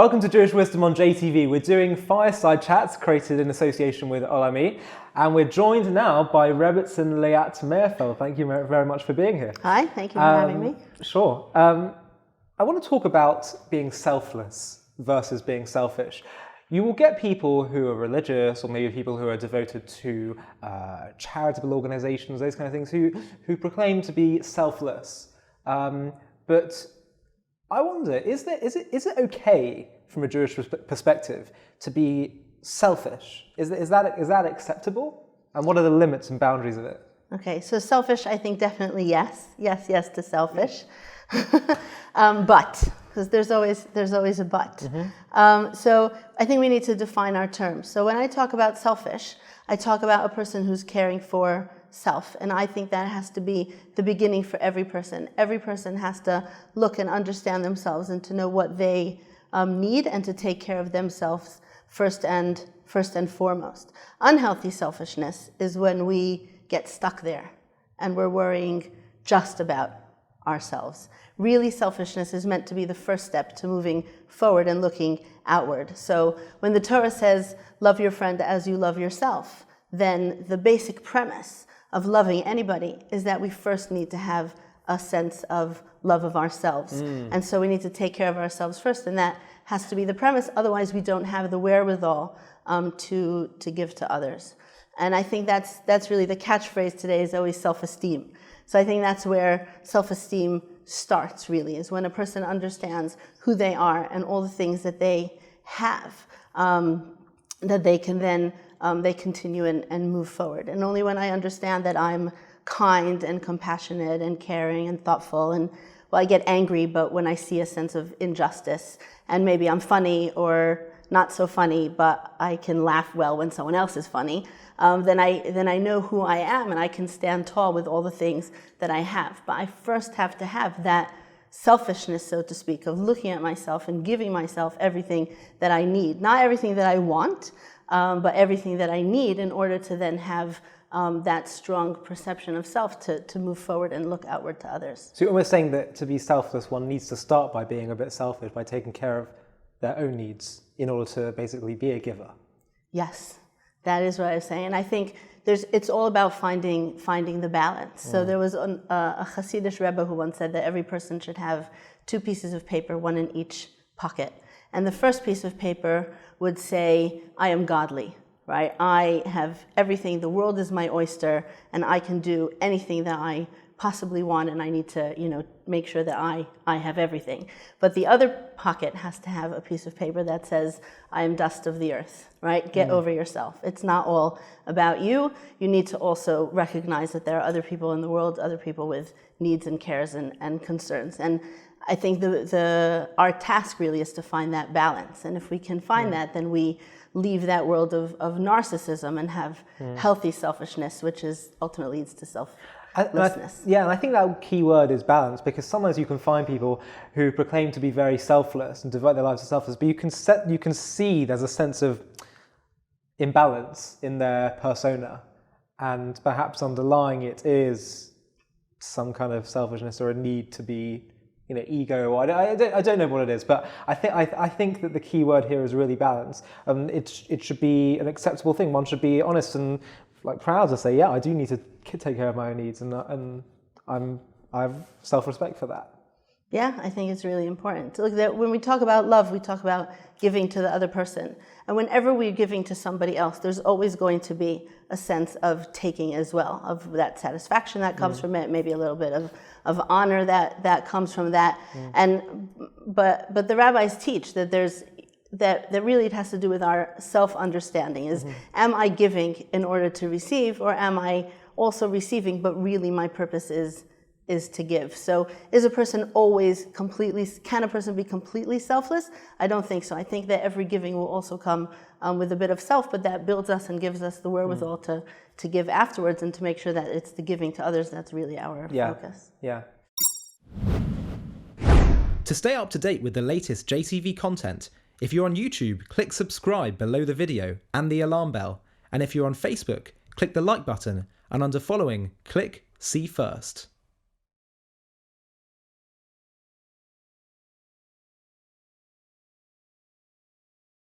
Welcome to Jewish Wisdom on JTV. We're doing fireside chats created in association with Ollie, and we're joined now by Rebbetzin Liat Mayerfeld. Thank you very much for being here. Hi, thank you for having me. Sure. I want to talk about being selfless versus being selfish. You will get people who are religious, or maybe people who are devoted to charitable organizations, those kind of things, who proclaim to be selfless. But I wonder, is it okay from a Jewish perspective to be selfish? Is that acceptable? And what are the limits and boundaries of it? Okay, so selfish, I think definitely yes to selfish, but because there's always a but. Mm-hmm. So I think we need to define our terms. So when I talk about selfish, I talk about a person who's caring for self, and I think that has to be the beginning for every person. Every person has to look and understand themselves and to know what they need and to take care of themselves first and foremost. Unhealthy selfishness is when we get stuck there and we're worrying just about ourselves. Really, selfishness is meant to be the first step to moving forward and looking outward. So when the Torah says, love your friend as you love yourself, then the basic premise of loving anybody is that we first need to have a sense of love of ourselves. And so we need to take care of ourselves first, and that has to be the premise. Otherwise, we don't have the wherewithal to give to others. And I think that's really the catchphrase today is always self-esteem. So I think that's where self-esteem starts, really, is when a person understands who they are and all the things that they have, that they can then they continue and move forward. And only when I understand that I'm kind and compassionate and caring and thoughtful, and I get angry, but when I see a sense of injustice, and maybe I'm funny or not so funny, but I can laugh well when someone else is funny, then I know who I am and I can stand tall with all the things that I have. But I first have to have that selfishness, so to speak, of looking at myself and giving myself everything that I need. Not everything that I want, but everything that I need in order to then have that strong perception of self to move forward and look outward to others. So you're almost saying that to be selfless, one needs to start by being a bit selfish, by taking care of their own needs in order to basically be a giver. Yes, that is what I was saying. And I think it's all about finding the balance. So there was a Hasidic Rebbe who once said that every person should have 2 pieces of paper, one in each pocket. And the first piece of paper would say, I am godly, right? I have everything, the world is my oyster, and I can do anything that I possibly want, and I need to, make sure that I have everything. But the other pocket has to have a piece of paper that says, I am dust of the earth, right? Get over yourself. It's not all about you. You need to also recognize that there are other people in the world, other people with needs and cares and concerns. And I think our task really is to find that balance. And if we can find that, then we leave that world of narcissism and have healthy selfishness, which ultimately leads to selflessness. And I think that key word is balance, because sometimes you can find people who proclaim to be very selfless and devote their lives to selfless, but you can see there's a sense of imbalance in their persona, and perhaps underlying it is some kind of selfishness or a need to be ego. I don't know what it is, but I think that the key word here is really balance. It should be an acceptable thing. One should be honest and proud to say, yeah, I do need to take care of my own needs, and I have self-respect for that. Yeah, I think it's really important. Look, that when we talk about love, we talk about giving to the other person. And whenever we're giving to somebody else, there's always going to be a sense of taking as well, of that satisfaction that comes from it, maybe a little bit of honor that comes from that. But the rabbis teach that that really it has to do with our self-understanding is, am I giving in order to receive, or am I also receiving, but really my purpose is to give? So is a person can a person be completely selfless? I don't think so. I think that every giving will also come with a bit of self, but that builds us and gives us the wherewithal to give afterwards, and to make sure that it's the giving to others that's really our focus. Yeah. To stay up to date with the latest JTV content, if you're on YouTube, click subscribe below the video and the alarm bell. And if you're on Facebook, click the like button, and under following, click see first.